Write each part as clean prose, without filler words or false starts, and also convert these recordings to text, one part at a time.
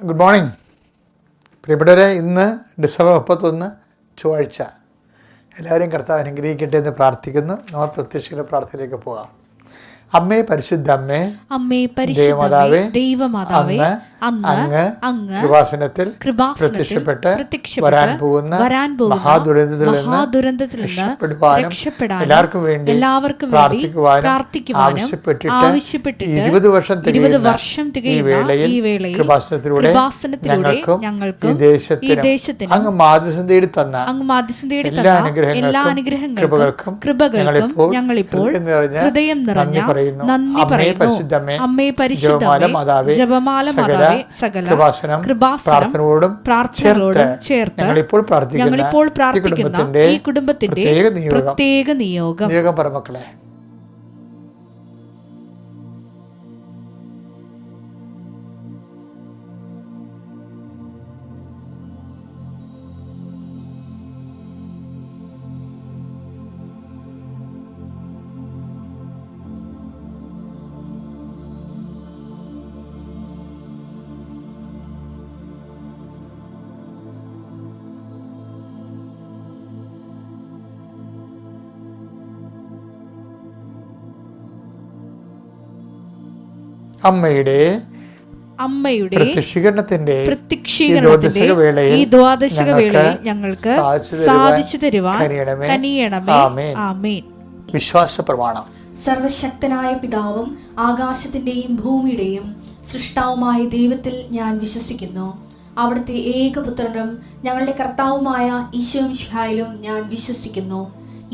Good morning പ്രിയപ്പെട്ടവരെ. ഇന്ന് December 31 ചൊവ്വാഴ്ച. എല്ലാവരെയും കർത്താവ് അനുഗ്രഹിക്കട്ടെ എന്ന് പ്രാർത്ഥിക്കുന്നു. നമ്മൾ പ്രത്യക്ഷയുടെ പ്രാർത്ഥനയിലേക്ക് പോകാം. അമ്മേ പരിശുദ്ധ അമ്മേ, ദൈവമാതാവേ, അങ്ങ് കൃപാസനത്തിൽ പ്രത്യക്ഷപ്പെട്ട് വരാൻ പോകുന്ന മഹാദുരന്തത്തിൽ നിന്ന് രക്ഷപ്പെടാനും എല്ലാവർക്കും വേണ്ടി പ്രാർത്ഥിക്കുവാനും ആവശ്യപ്പെട്ടിട്ട് 20 വർഷം തികയുന്ന ഈ വേളയിൽ കൃപാസനത്തിലൂടെ ഞങ്ങൾക്കും ഈ ദേശത്തിനും അങ്ങ് മാധ്യസ്ഥം തേടി തന്ന എല്ലാ അനുഗ്രഹങ്ങൾക്കും കൃപകൾക്കും ഞങ്ങളിപ്പോൾ ഹൃദയം നിറഞ്ഞ നന്ദി പറയുന്നു. അമ്മേ പരിശുദ്ധമേ, ജപമാല മാതാവേ, സകല കൃപാസനങ്ങളോടും പ്രാർത്ഥനകളോടും ചേർത്ത് ഞങ്ങളിപ്പോൾ പ്രാർത്ഥിക്കുന്ന ഈ കുടുംബത്തിന്റെ പ്രത്യേക നിയോഗം പറമക്കളെ. അമ്മയുടെ പ്രത്യക്ഷീകരണത്തിന്റെ ഈ ദ്വാദശക വേളയിൽ ഞങ്ങൾക്ക് സാധിച്ചു തരുവാൻ കനിയണമേ. ആമേൻ. വിശ്വാസ പ്രമാണം. സർവശക്തനായ പിതാവും ആകാശത്തിന്റെയും ഭൂമിയുടെയും സൃഷ്ടാവുമായ ദൈവത്തിൽ ഞാൻ വിശ്വസിക്കുന്നു. അവിടുത്തെ ഏകപുത്രനും ഞങ്ങളുടെ കർത്താവുമായ ഈശോ മിശിഹായിലും ഞാൻ വിശ്വസിക്കുന്നു.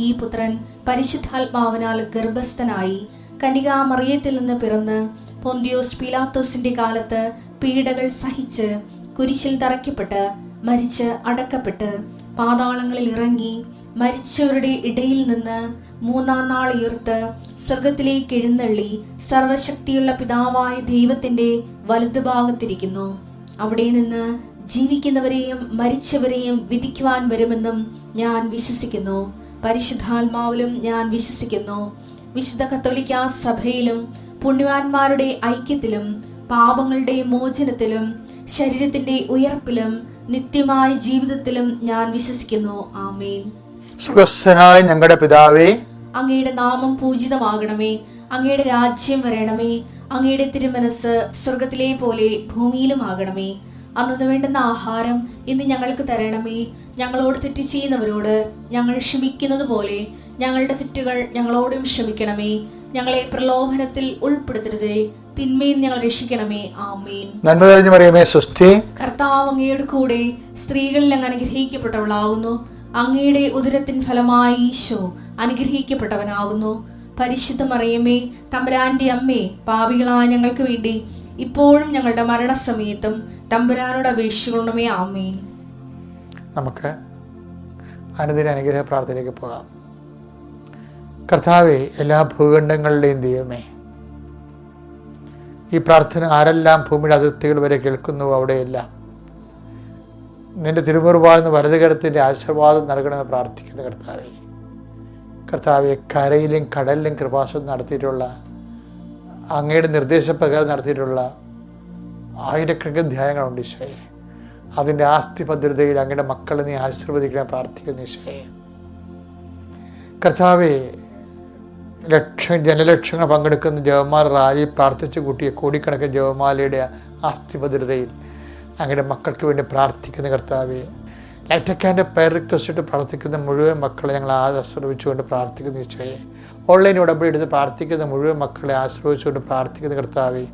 ഈ പുത്രൻ പരിശുദ്ധാത്മാവിനാൽ ഗർഭസ്ഥനായി കന്യകാമറിയത്തിൽ നിന്ന് പിറന്ന് പൊന്തിയോസ് പീലാത്തോസിന്റെ കാലത്ത് പീഡകൾ സഹിച്ച് കുരിശിൽ തറയ്ക്കപ്പെട്ട് മരിച്ച് അടക്കപ്പെട്ട് പാതാളങ്ങളിൽ ഇറങ്ങി മരിച്ചവരുടെ ഇടയിൽ നിന്ന് 3-ാം നാൾ ഉയർത്ത് സ്വർഗത്തിലേക്ക് എഴുന്നള്ളി സർവശക്തിയുള്ള പിതാവായ ദൈവത്തിന്റെ വലതുഭാഗത്തിരിക്കുന്നു. അവിടെ നിന്ന് ജീവിക്കുന്നവരെയും മരിച്ചവരെയും വിധിക്കുവാൻ വരുമെന്നും ഞാൻ വിശ്വസിക്കുന്നു. പരിശുദ്ധാത്മാവിലും ഞാൻ വിശ്വസിക്കുന്നു. വിശുദ്ധ കത്തോലിക്കാ സഭയിലും പുണ്യവാന്മാരുടെ ഐക്യത്തിലും പാപങ്ങളുടെ മോചനത്തിലും ശരീരത്തിന്റെ ഉയർപ്പിലും നിത്യമായ ജീവിതത്തിലും ഞാൻ വിശ്വസിക്കുന്നു. ആമേൻ. സ്വർഗ്ഗസ്ഥനായ ഞങ്ങളുടെ പിതാവേ, അങ്ങയുടെ നാമം പൂജിതമാകണമേ. അങ്ങയുടെ രാജ്യം വരണമേ. അങ്ങയുടെ തിരുമനസ് സ്വർഗത്തിലെ പോലെ ഭൂമിയിലും ആകണമേ. അന്നു വേണ്ടുന്ന ആഹാരം ഇന്ന് ഞങ്ങൾക്ക് തരണമേ. ഞങ്ങളോട് തെറ്റ് ചെയ്യുന്നവരോട് ഞങ്ങൾ ക്ഷമിക്കുന്നത് പോലെ ഞങ്ങളുടെ തെറ്റുകൾ ഞങ്ങളോടും ക്ഷമിക്കണമേ. ഞങ്ങളെ പ്രലോഭനത്തിൽ ഉൾപ്പെടുത്തരുതേ, തിന്മയിൽ ഞങ്ങൾ രക്ഷിക്കണമേ. ആമേൻ. നന്മ നിറഞ്ഞ മറിയമേ, സ്വസ്തി. കർത്താവ് അങ്ങയുടെ കൂടെ സ്ത്രീകളിൽ അങ്ങ് അനുഗ്രഹിക്കപ്പെട്ടവളാകുന്നു. അങ്ങയുടെ ഉദരത്തിൻ ഫലമായി ഈശോ അനുഗ്രഹിക്കപ്പെട്ടവനാകുന്നു. പരിശുദ്ധ മറിയമേ, തമ്പുരാന്റെ അമ്മേ, പാപികളായ ഞങ്ങൾക്ക് വേണ്ടി ഇപ്പോഴും ഞങ്ങളുടെ മരണസമയത്തും തമ്പുരാനോട് അപേക്ഷിക്കണമേ. ആമേൻ. നമുക്ക് അനുദിന അനുഗ്രഹ പ്രാർത്ഥനയിലേക്ക് പോകാം. കർത്താവേ, എല്ലാ ഭൂഖണ്ഡങ്ങളുടെയും ദൈവമേ, ഈ പ്രാർത്ഥന ആരെല്ലാം ഭൂമിയുടെ അതിർത്തികൾ വരെ കേൾക്കുന്നുവോ അവിടെയെല്ലാം നിന്റെ തിരുമുറുപാടുന്ന വലതുകരത്തിൻ്റെ ആശീർവാദം നൽകണമെന്ന് പ്രാർത്ഥിക്കുന്ന കർത്താവെ, കരയിലും കടലിലും കൃപാസനം നടത്തിയിട്ടുള്ള അങ്ങയുടെ നിർദ്ദേശപ്രകാരം നടത്തിയിട്ടുള്ള ആയിരക്കണക്കിന് ധ്യാനങ്ങളുണ്ട് ഈശോയെ. അതിൻ്റെ ആസ്തി ഭദ്രതയിൽ അങ്ങയുടെ മക്കളെ നീ ആശീർവദിക്കാൻ പ്രാർത്ഥിക്കുന്നു ഈശോയെ. കർത്താവെ, ജനലക്ഷങ്ങൾ പങ്കെടുക്കുന്ന ജപമാല റാലി പ്രാർത്ഥിച്ചു കൂട്ടിയ കോടിക്കണക്കിന് ജപമാലയുടെ ആസ്തി ഭദ്രതയിൽ അങ്ങയുടെ മക്കൾക്ക് വേണ്ടി പ്രാർത്ഥിക്കുന്ന കർത്താവെ, ലൈറ്റക്കാൻ്റെ പേർ റിക്വസ്റ്റ് പ്രാർത്ഥിക്കുന്ന മുഴുവൻ മക്കളെ ഞങ്ങൾ ആശ്രയിച്ചുകൊണ്ട് പ്രാർത്ഥിക്കുന്ന ഈശോയെ. ഓൺലൈൻ ഉടമ്പടി എടുത്ത് പ്രാർത്ഥിക്കുന്ന മുഴുവൻ മക്കളെ ആശ്രയിച്ചുകൊണ്ട് പ്രാർത്ഥിക്കുന്ന കർത്താവെ,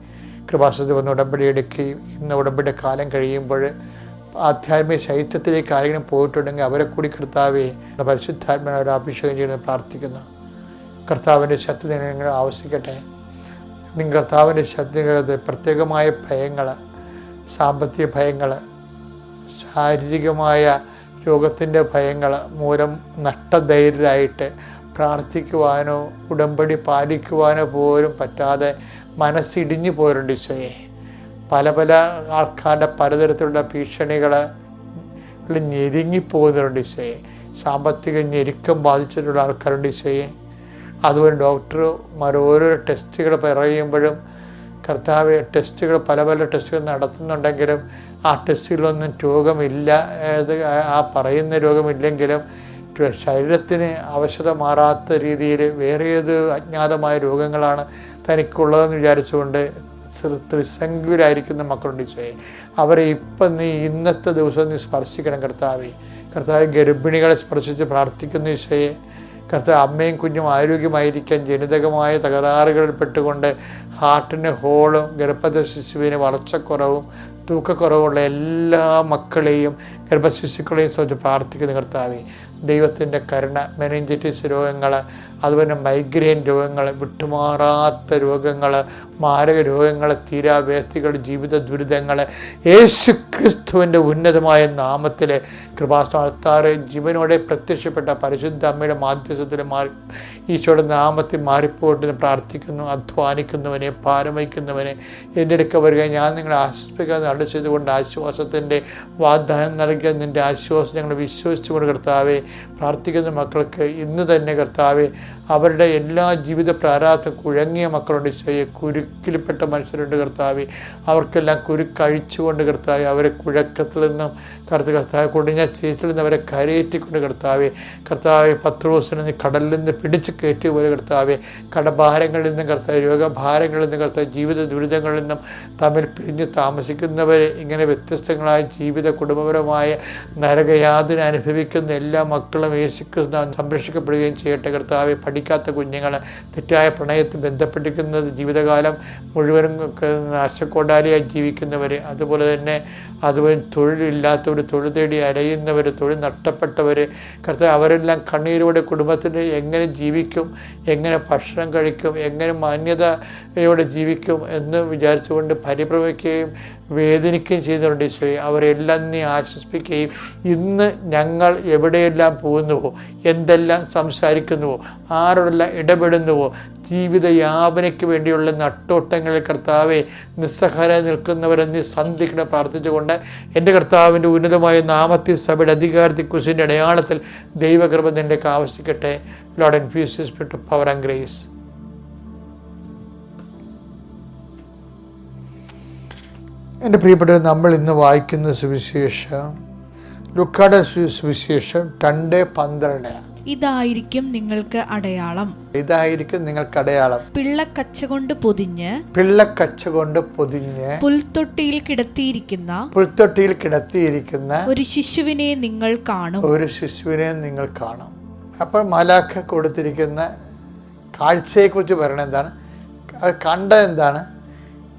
കൃപാസനത്തിൽ വന്ന് ഉടമ്പടി എടുക്കുകയും ഇന്ന് ഉടമ്പടിയുടെ കാലം കഴിയുമ്പോൾ ആധ്യാത്മിക ശൈത്യത്തിലേക്ക് ആരെങ്കിലും പോയിട്ടുണ്ടെങ്കിൽ അവരെ കൂടി കർത്താവെ പരിശുദ്ധാത്മനെ ഒരു അഭിഷേകം ചെയ്യുന്നത് പ്രാർത്ഥിക്കുന്നു. കർത്താവിൻ്റെ ശക്തി നിങ്ങൾ ആവശ്യിക്കട്ടെ. നിങ്ങൾ കർത്താവിൻ്റെ ശക്തി പ്രത്യേകമായ ഭയങ്ങൾ, സാമ്പത്തിക ഭയങ്ങൾ, ശാരീരികമായ രോഗത്തിൻ്റെ ഭയങ്ങൾ മൂലം നഷ്ടധൈര്യരായിട്ട് പ്രാർത്ഥിക്കുവാനോ ഉടമ്പടി പാലിക്കുവാനോ പോലും പറ്റാതെ മനസ്സിടിഞ്ഞു പോരുണ്ട് ഈശോയെ. പല ആൾക്കാരുടെ പലതരത്തിലുള്ള ഭീഷണികൾ ഞെരുങ്ങിപ്പോകുന്നുണ്ട് ഈശോയെ. സാമ്പത്തിക ഞെരുക്കം ബാധിച്ചിട്ടുള്ള ആൾക്കാരുണ്ട് ഈശോയെ. അതുപോലെ ഡോക്ടർമാർ ഓരോരോ ടെസ്റ്റുകൾ പറയുമ്പോഴും കർത്താവ് ടെസ്റ്റുകൾ പല ടെസ്റ്റുകൾ നടത്തുന്നുണ്ടെങ്കിലും ആ ടെസ്റ്റുകളൊന്നും രോഗമില്ല, ആ പറയുന്ന രോഗമില്ലെങ്കിലും ശരീരത്തിന് അവശത മാറാത്ത രീതിയിൽ വേറെ ഏത് അജ്ഞാതമായ രോഗങ്ങളാണ് തനിക്കുള്ളതെന്ന് വിചാരിച്ചുകൊണ്ട് ത്രിസംഖ്യരായിരിക്കുന്ന മക്കളുണ്ട് ഈശോയെ. അവരെ ഇപ്പം നീ ഇന്നത്തെ ദിവസം നീ സ്പർശിക്കണം കർത്താവേ. ഗർഭിണികളെ സ്പർശിച്ച് പ്രാർത്ഥിക്കുന്നു ഈശോയെ. അമ്മയും കുഞ്ഞും ആരോഗ്യമായിരിക്കാൻ ജനിതകമായ തകരാറുകളിൽ പെട്ടുകൊണ്ട് ഹാർട്ടിന് ഹോളും ഗർഭസ്ഥ ശിശുവിന് വളർച്ചക്കുറവും തൂക്കക്കുറവുള്ള എല്ലാ മക്കളെയും ഗർഭശിശുക്കളെയും സംബന്ധിച്ച് പ്രാർത്ഥിക്കുന്ന കർത്താവേ. ദൈവത്തിൻ്റെ കരുണ, മെനിഞ്ചൈറ്റിസ് രോഗങ്ങൾ, അതുപോലെ മൈഗ്രെയിൻ രോഗങ്ങൾ, വിട്ടുമാറാത്ത രോഗങ്ങൾ, മാരക രോഗങ്ങൾ, തീരാവേദികൾ, ജീവിത ദുരിതങ്ങൾ യേശു ക്രിസ്തുവിൻ്റെ ഉന്നതമായ നാമത്തിൽ കൃപാസ്ഥാനത്താറ് ജീവനോടെ പ്രത്യക്ഷപ്പെട്ട പരിശുദ്ധ അമ്മയുടെ മാധ്യസ്ഥത്തിൽ മാറി ഈശോയുടെ നാമത്തിൽ മാറിപ്പോട്ടെന്ന് പ്രാർത്ഥിക്കുന്നു. അധ്വാനിക്കുന്നവനെ, ഭാരം വഹിക്കുന്നവനെ എൻ്റെ അടുക്ക വരിക, ഞാൻ നിങ്ങളെ ആശ്വസിപ്പിക്കാതെ അട ചെയ്തുകൊണ്ട് ആശ്വാസത്തിൻ്റെ വാഗ്ദാനം നൽകിയ നിൻ്റെ ആശ്വാസം ഞങ്ങൾ വിശ്വസിച്ചുകൊണ്ട് കർത്താവെ പ്രാർത്ഥിക്കുന്ന മക്കൾക്ക് ഇന്ന് തന്നെ കർത്താവെ അവരുടെ എല്ലാ ജീവിത പ്രാരാബ്ധം കുഴങ്ങിയ മക്കളുണ്ട് ഈശോയെ. കുരുക്കിൽപ്പെട്ട മനുഷ്യരുണ്ട് കർത്താവെ, അവർക്കെല്ലാം കുരുക്കഴിച്ചുകൊണ്ട് കർത്താവെ അവരെ കുഴക്കത്തിൽ നിന്നും കർത്താവ് കൊടിഞ്ഞ ചേറ്റിൽ നിന്ന് അവരെ കരയേറ്റിക്കൊണ്ട് കർത്താവെ പത്രോസിനെ നീ കടലിൽ നിന്ന് പിടിച്ച് കയറ്റിയ പോലെ കർത്താവെ കടഭാരങ്ങളിൽ നിന്നും രോഗഭാരങ്ങളിൽ നിന്നും ജീവിത ദുരിതങ്ങളിൽ നിന്നും തമ്മിൽ പിരിഞ്ഞ് താമസിക്കുന്നവരെ ഇങ്ങനെ വ്യത്യസ്തങ്ങളായ ജീവിത കുടുംബപരമായ നരകയാതന അനുഭവിക്കുന്ന എല്ലാ മക്കളും യേശുക്രിസ്തു സംരക്ഷിക്കപ്പെടുകയും ചെയ്യട്ടെ കർത്താവെ. പഠിക്കാത്ത കുഞ്ഞുങ്ങൾ, തെറ്റായ പ്രണയത്തിൽ ബന്ധപ്പെട്ടിരിക്കുന്നത് ജീവിതകാലം മുഴുവനും നാശക്കോടാലിയായി ജീവിക്കുന്നവർ, അതുപോലെ തൊഴിലില്ലാത്തവർ, തൊഴിൽ തേടി അലയുന്നവർ, തൊഴിൽ നഷ്ടപ്പെട്ടവർ കർത്താവ് അവരെല്ലാം കണ്ണീരോടെ കുടുംബത്തിൽ എങ്ങനെ ജീവിക്കും, എങ്ങനെ ഭക്ഷണം കഴിക്കും, എങ്ങനെ മാന്യതയോടെ ജീവിക്കും എന്ന് വിചാരിച്ചുകൊണ്ട് പരിഭ്രമിക്കുകയും വേദനിക്കുകയും ചെയ്യുന്നുണ്ട് ഈശോയെ. അവരെല്ലാം നീ ആശ്വസിപ്പിക്കുകയും ഇന്ന് ഞങ്ങൾ എവിടെയെല്ലാം പോകുന്നുവോ, എന്തെല്ലാം സംസാരിക്കുന്നുവോ, ആരോടെല്ലാം ഇടപെടുന്നുവോ, ജീവിതയാപനയ്ക്ക് വേണ്ടിയുള്ള നട്ടോട്ടങ്ങളിൽ കർത്താവെ നിസ്സഹായരായി നിൽക്കുന്നവരെ നീ സന്ധിക്കണം പ്രാർത്ഥിച്ചുകൊണ്ട് എൻ്റെ കർത്താവിൻ്റെ ഉന്നതമായ നാമത്തിൽ സഭയുടെ അധികാരത്തിൽ കുരിശിൻ്റെ അടയാളത്തിൽ ദൈവകൃപ നിൻ്റെ ആവശ്യിക്കട്ടെ. Lord infuse your spirit of power and grace. എൻ്റെ പ്രിയപ്പെട്ടവർ, നമ്മൾ ഇന്ന് വായിക്കുന്ന സുവിശേഷം ലൂക്കായുടെ സുവിശേഷം 2:12. ഇതായിരിക്കും നിങ്ങൾക്ക് അടയാളം, ഇതായിരിക്കും നിങ്ങൾക്ക് അടയാളം. പിള്ളക്കച്ച കൊണ്ട് പൊതിഞ്ഞ് പുൽത്തൊട്ടിയിൽ കിടത്തിയിരിക്കുന്ന ഒരു ശിശുവിനെ നിങ്ങൾ കാണും. അപ്പോൾ മാലാഖ കൊടുത്തിരിക്കുന്ന കാഴ്ചയെക്കുറിച്ച് പറയണത് എന്താണ്? അത് കണ്ടത് എന്താണ്?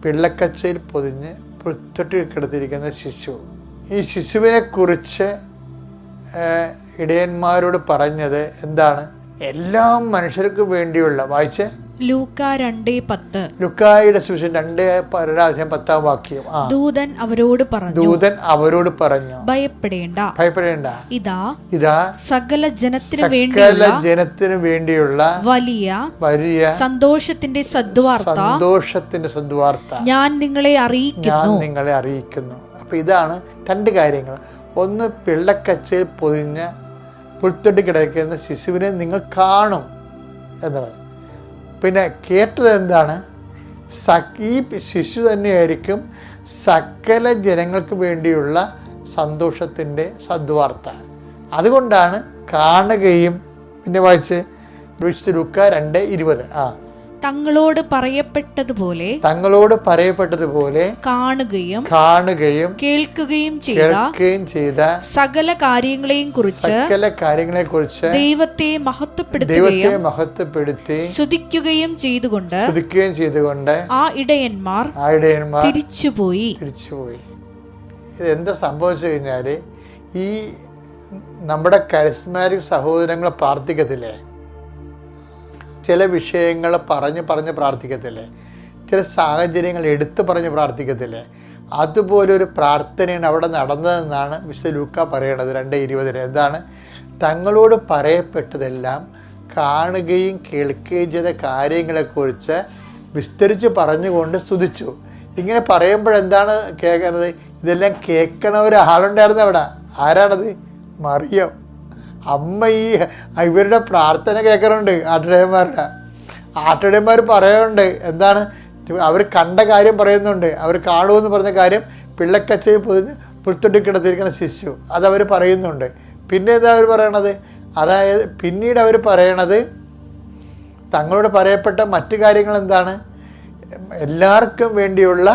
പിള്ളക്കച്ചയിൽ പൊതിഞ്ഞ് പുൽത്തൊട്ടിയിൽ കിടത്തിയിരിക്കുന്ന ശിശു. ഈ ശിശുവിനെ കുറിച്ച് ഇടയന്മാരോട് പറഞ്ഞത് എന്താണ്? എല്ലാ മനുഷ്യർക്കും വേണ്ടിയുള്ള, വായിച്ചേ, ലൂക്കാ 2:10. ലൂക്കായുടെ സുവിശേഷം 2:10 വാക്യം. ദൂതൻ അവരോട് പറഞ്ഞു ഭയപ്പെടേണ്ട, ഇതാ സകല ജനത്തിനു വേണ്ടിയുള്ള വലിയ സന്തോഷത്തിന്റെ സദ്വാർത്ത ഞാൻ നിങ്ങളെ അറിയിക്കുന്നു. അപ്പൊ ഇതാണ് 2 കാര്യങ്ങൾ. ഒന്ന്, പിള്ളക്കച്ചയിൽ പൊതിഞ്ഞ പുൽത്തൊട്ടി കിടക്കുന്ന ശിശുവിനെ നിങ്ങൾ കാണും എന്നുള്ളത്. പിന്നെ കേട്ടത് എന്താണ്? ഈ ശിശു തന്നെയായിരിക്കും സകല ജനങ്ങൾക്ക് വേണ്ടിയുള്ള സന്തോഷത്തിൻ്റെ സദ്വാർത്ത. അതുകൊണ്ടാണ് കാണുകയും, പിന്നെ വായിച്ച് ലൂക്കാ 2:20. തങ്ങളോട് പറയപ്പെട്ടതുപോലെ കാണുകയും കേൾക്കുകയും ചെയ്ത സകല കാര്യങ്ങളെയും കുറിച്ച് ദൈവത്തെ മഹത്വപ്പെടുത്തി സ്തുതിക്കുകയും ചെയ്തുകൊണ്ട് ആ ഇടയന്മാർ തിരിച്ചുപോയി. ഇതെന്താ സംഭവിച്ചു കഴിഞ്ഞാൽ, ഈ നമ്മുടെ കരിസ്മാറ്റിക് സഹോദരങ്ങൾ പ്രാർത്ഥിക്കത്തില്ലേ, ചില വിഷയങ്ങൾ പറഞ്ഞ് പ്രാർത്ഥിക്കത്തില്ലേ, ചില സാഹചര്യങ്ങൾ എടുത്തു പറഞ്ഞ് പ്രാർത്ഥിക്കത്തില്ലേ, അതുപോലെ ഒരു പ്രാർത്ഥനയാണ് അവിടെ നടന്നതെന്നാണ് വിശുദ്ധ ലൂക്കാ പറയണത് 2:20. എന്താണ്? തങ്ങളോട് പറയപ്പെട്ടതെല്ലാം കാണുകയും കേൾക്കുകയും ചെയ്ത കാര്യങ്ങളെക്കുറിച്ച് വിസ്തരിച്ച് പറഞ്ഞുകൊണ്ട് സ്തുതിച്ചു. ഇങ്ങനെ പറയുമ്പോഴെന്താണ് കേൾക്കുന്നത്? ഇതെല്ലാം കേൾക്കണ ഒരാളുണ്ടായിരുന്നു അവിടെ. ആരാണത്? മറിയം. അമ്മ ഇവരുടെ പ്രാർത്ഥന കേൾക്കാറുണ്ട്. ആട്ടിടയന്മാർ പറയാറുണ്ട്. എന്താണ്? അവർ കണ്ട കാര്യം പറയുന്നുണ്ട്. അവർ കാണുമെന്ന് പറഞ്ഞ കാര്യം പിള്ളക്കച്ചയിൽ പുൽത്തൊട്ടി കിടത്തിയിരിക്കുന്ന ശിശു, അതവർ പറയുന്നുണ്ട്. പിന്നെ എന്താ അവർ പറയണത്? അതായത് പിന്നീട് അവർ പറയണത് തങ്ങളോട് പറയപ്പെട്ട മറ്റു കാര്യങ്ങൾ എന്താണ്? എല്ലാവർക്കും വേണ്ടിയുള്ള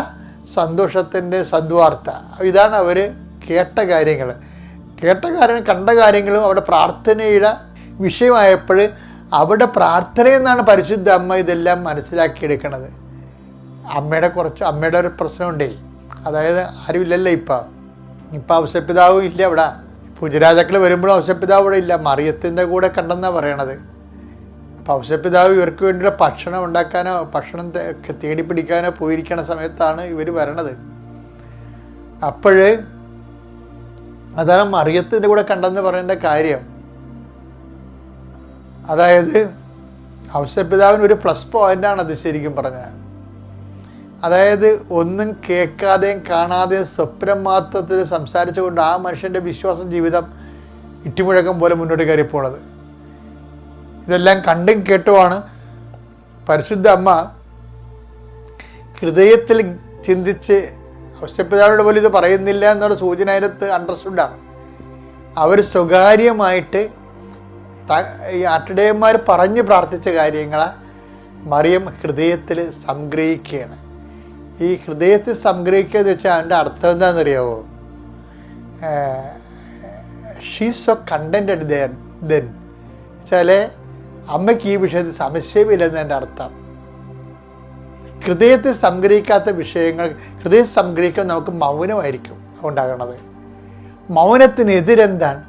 സന്തോഷത്തിൻ്റെ സദ്വാർത്ത. ഇതാണ് അവർ കേട്ട കാര്യങ്ങൾ. കണ്ട കാര്യങ്ങളും അവിടെ പ്രാർത്ഥനയുടെ വിഷയമായപ്പോൾ അവിടെ പ്രാർത്ഥനയെന്നാണ് പരിശുദ്ധ അമ്മ ഇതെല്ലാം മനസ്സിലാക്കിയെടുക്കണത്. അമ്മയുടെ ഒരു പ്രശ്നമുണ്ടേ, അതായത് ആരുമില്ലല്ലോ ഇപ്പം ഔസപിതാവും ഇല്ല അവിടെ. പൂജരാജാക്കൾ വരുമ്പോഴും ഔസപിതാവ് ഇവിടെ ഇല്ല, മറിയത്തിൻ്റെ കൂടെ കണ്ടെന്നാണ് പറയണത്. അപ്പോൾ ഔസപിതാവ് ഇവർക്ക് വേണ്ടിയുള്ള ഭക്ഷണം ഉണ്ടാക്കാനോ ഭക്ഷണം തേടി പിടിക്കാനോ പോയിരിക്കണ സമയത്താണ് ഇവർ വരണത്. അതാണ് മറിയത്തിൻ്റെ കൂടെ കണ്ടെന്ന് പറയേണ്ട കാര്യം. അതായത് ഔസപിതാവിന് ഒരു പ്ലസ് പോയിൻ്റാണ് അത് ശരിക്കും പറഞ്ഞാൽ. അതായത് ഒന്നും കേൾക്കാതെയും കാണാതെയും സ്വപ്നം മാത്രത്തിൽ സംസാരിച്ചുകൊണ്ട് ആ മനുഷ്യൻ്റെ വിശ്വാസ ജീവിതം ഇട്ടിമുഴക്കം പോലെ മുന്നോട്ട് കയറിപ്പോണത്. ഇതെല്ലാം കണ്ടും കേട്ടുമാണ് പരിശുദ്ധ അമ്മ ഹൃദയത്തിൽ ചിന്തിച്ച്, ഔസപിതാവിനോട് പോലും ഇത് പറയുന്നില്ല എന്നൊരു സൂചന അതിനകത്ത് അണ്ടർസ്റ്റുഡാണ്. അവർ സ്വകാര്യമായിട്ട് ഈ ആട്ടിടയന്മാർ പറഞ്ഞ് പ്രാർത്ഥിച്ച കാര്യങ്ങളെ മറിയം ഹൃദയത്തിൽ സംഗ്രഹിക്കുകയാണ്. ഈ ഹൃദയത്തിൽ സംഗ്രഹിക്കുക എന്ന് വെച്ചാൽ അതിൻ്റെ അർത്ഥം എന്താണെന്നറിയാവോ? ഷീസ് സോ കണ്ടൻറ്റഡ് ദെൻ വെച്ചാൽ അമ്മയ്ക്ക് ഈ വിഷയത്തിൽ സംശയമില്ലെന്ന് എൻ്റെ അർത്ഥം. ഹൃദയത്തിൽ സംഗ്രഹിക്കാത്ത വിഷയങ്ങൾ, ഹൃദയം സംഗ്രഹിക്കാൻ നമുക്ക് മൗനമായിരിക്കും ഉണ്ടാകണത്. മൗനത്തിനെതിരെന്താണ്?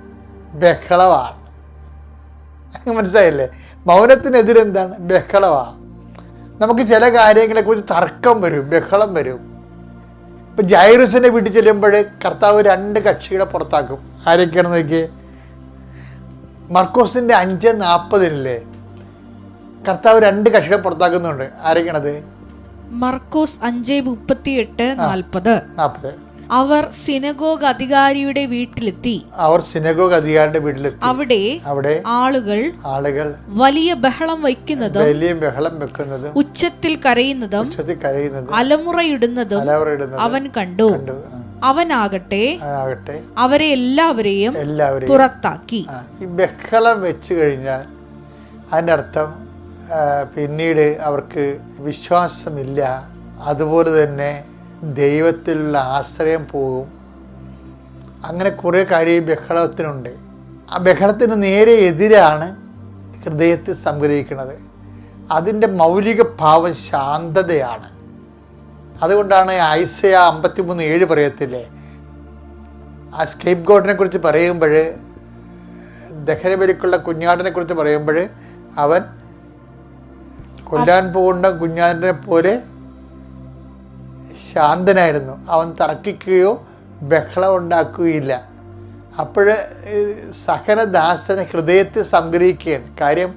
ബഹളമാണ്. മനസ്സിലായില്ലേ? മൗനത്തിനെതിരെന്താണ്? ബഹളമാണ്. നമുക്ക് ചില കാര്യങ്ങളെക്കുറിച്ച് തർക്കം വരും, ബഹളം വരും. ഇപ്പം ജൈറൂസിൻ്റെ വീട്ടിൽ ചെല്ലുമ്പോൾ കർത്താവ് 2 കക്ഷികളെ പുറത്താക്കും. ആരൊക്കെയാണെന്ന് നോക്കിയേ. മർക്കോസിൻ്റെ 5:40 കർത്താവ് 2 കക്ഷികളെ പുറത്താക്കുന്നുണ്ട്. ആരൊക്കെയാണത്? മർക്കോസ് 5:38-40. അവർ സിനഗോഗ് അധികാരിയുടെ വീട്ടിലെത്തി. അവിടെ ആളുകൾ വലിയ ബഹളം വെക്കുന്നതും ഉച്ചത്തിൽ കരയുന്നതും അലമുറയിടുന്നതും അവൻ കണ്ടു. അവനാകട്ടെ അവരെ എല്ലാവരെയും പുറത്താക്കി. ഈ ബഹളം വെച്ചു കഴിഞ്ഞാൽ അതിൻ്റെ അർത്ഥം പിന്നീട് അവർക്ക് വിശ്വാസമില്ല, അതുപോലെ തന്നെ ദൈവത്തിലുള്ള ആശ്രയം പോകും. അങ്ങനെ കുറേ കാര്യം ബഹളത്തിനുണ്ട്. ആ ബഹളത്തിന് നേരെ എതിരാണ് ഹൃദയത്തിൽ സംഗ്രഹിക്കുന്നത്. അതിൻ്റെ മൗലിക ഭാവം ശാന്തതയാണ്. അതുകൊണ്ടാണ് ഐസയ 53:7 പറയത്തില്ലേ, ആ സ്കേപ്പ് ഗോഡിനെ കുറിച്ച് പറയുമ്പോൾ, ദഹനബലിക്കുള്ള കുഞ്ഞാടിനെ കുറിച്ച് പറയുമ്പോൾ, അവൻ കൊല്ലാൻ പോകുന്ന കുഞ്ഞാടിനെ പോലെ ശാന്തനായിരുന്നു. അവൻ തർക്കിക്കുകയോ ബഹളം ഉണ്ടാക്കുകയില്ല. അപ്പോൾ സഹനദാസനെ ഹൃദയത്തെ സംഗ്രഹിക്കുകയാണ്. കാര്യം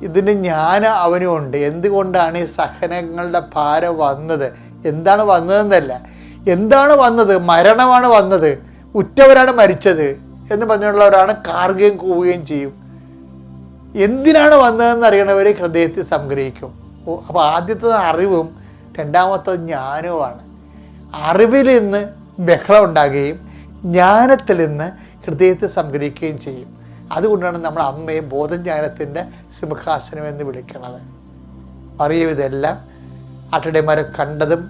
ഇതിന് ജ്ഞാനം അവനുമുണ്ട്. എന്തുകൊണ്ടാണ് ഈ സഹനങ്ങളുടെ ഭാരം വന്നത്, എന്താണ് വന്നതെന്നല്ല, എന്താണ് വന്നത്? മരണമാണ് വന്നത്, ഉറ്റവരാണ് മരിച്ചത് എന്ന് പറഞ്ഞുള്ളവരാണ് കാറുകയും കൂവുകയും ചെയ്യും. എന്തിനാണ് വന്നതെന്ന് അറിയണവർ ഹൃദയത്തിൽ സംഗ്രഹിക്കും. അപ്പോൾ ആദ്യത്തെ അറിവും രണ്ടാമത്തെ ജ്ഞാനവുമാണ്. അറിവിൽ നിന്ന് ബഹളം ഉണ്ടാകുകയും ജ്ഞാനത്തിൽ നിന്ന് ഹൃദയത്തെ സംഗ്രഹിക്കുകയും ചെയ്യും. അതുകൊണ്ടാണ് നമ്മൾ അമ്മയെ ബോധജ്ഞാനത്തിൻ്റെ സിംഹാസനം എന്ന് വിളിക്കുന്നത്. മറിയം ഇതെല്ലാം ആട്ടിടയന്മാരെ കണ്ടതും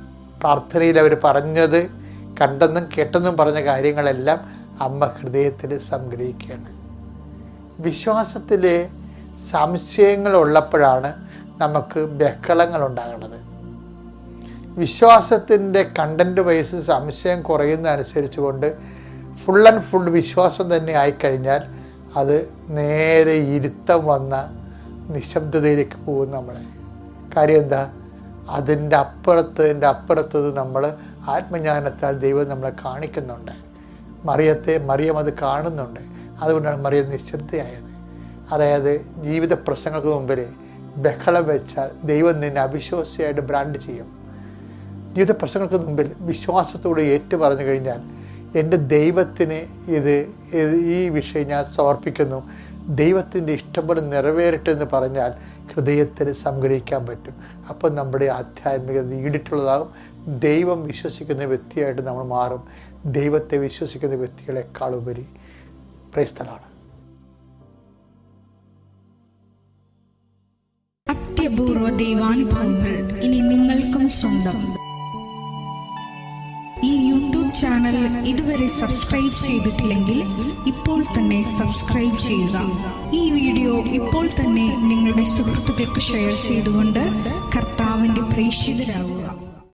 പ്രാർത്ഥനയിൽ അവർ പറഞ്ഞത്, കണ്ടെന്നും കേട്ടെന്നും പറഞ്ഞ കാര്യങ്ങളെല്ലാം അമ്മ ഹൃദയത്തിൽ സംഗ്രഹിക്കുകയാണ്. വിശ്വാസത്തിൽ സംശയങ്ങളുള്ളപ്പോഴാണ് നമുക്ക് ബഹളങ്ങൾ ഉണ്ടാകുന്നത്. വിശ്വാസത്തിൻ്റെ കണ്ടൻറ്റ് വൈസ് സംശയം കുറയുന്നതനുസരിച്ച് കൊണ്ട് ഫുൾ ആൻഡ് ഫുൾ വിശ്വാസം തന്നെ ആയിക്കഴിഞ്ഞാൽ അത് നേരെ ഇരുത്തം വന്ന നിശബ്ദതയിലേക്ക് പോകും നമ്മളെ. കാര്യം എന്താ? അതിൻ്റെ അപ്പുറത്തത് നമ്മൾ ആത്മജ്ഞാനത്താൽ ദൈവം നമ്മളെ കാണിക്കുന്നുണ്ട്. മറിയം അത് കാണുന്നുണ്ട്. അതുകൊണ്ടാണ് മറിയം നിശബ്ദയായത്. അതായത് ജീവിത പ്രശ്നങ്ങൾക്ക് മുമ്പിൽ ബഹളം വെച്ചാൽ ദൈവം നിന്നെ അവിശ്വാസിയായിട്ട് ബ്രാൻഡ് ചെയ്യും. ജീവിത പ്രശ്നങ്ങൾക്ക് മുമ്പിൽ വിശ്വാസത്തോട് ഏറ്റു പറഞ്ഞു കഴിഞ്ഞാൽ എൻ്റെ ദൈവത്തിന് ഈ വിഷയം ഞാൻ സമർപ്പിക്കുന്നു, ദൈവത്തിൻ്റെ ഇഷ്ടംപോലെ നിറവേറട്ടെ എന്ന് പറഞ്ഞാൽ ഹൃദയത്തിൽ സംഗ്രഹിക്കാൻ പറ്റും. അപ്പോൾ നമ്മുടെ ആധ്യാത്മികത ഈടിട്ടുള്ളതാകും. ദൈവം വിശ്വസിക്കുന്ന വ്യക്തിയായിട്ട് നമ്മൾ മാറും. ദൈവത്തെ വിശ്വസിക്കുന്ന വ്യക്തികളെക്കാളുപരി. Praise the Lord. അത്യപൂർവ ദൈവാനുഭവങ്ങൾ ഇനി നിങ്ങൾക്കും സ്വന്തം. ഈ യൂട്യൂബ് ചാനൽ ഇതുവരെ സബ്സ്ക്രൈബ് ചെയ്തിട്ടില്ലെങ്കിൽ ഇപ്പോൾ തന്നെ സബ്സ്ക്രൈബ് ചെയ്യുക. ഈ വീഡിയോ ഇപ്പോൾ തന്നെ നിങ്ങളുടെ സുഹൃത്തുക്കൾക്ക് ഷെയർ ചെയ്തുകൊണ്ട് കർത്താവിന്റെ പ്രേക്ഷിതരാകുക.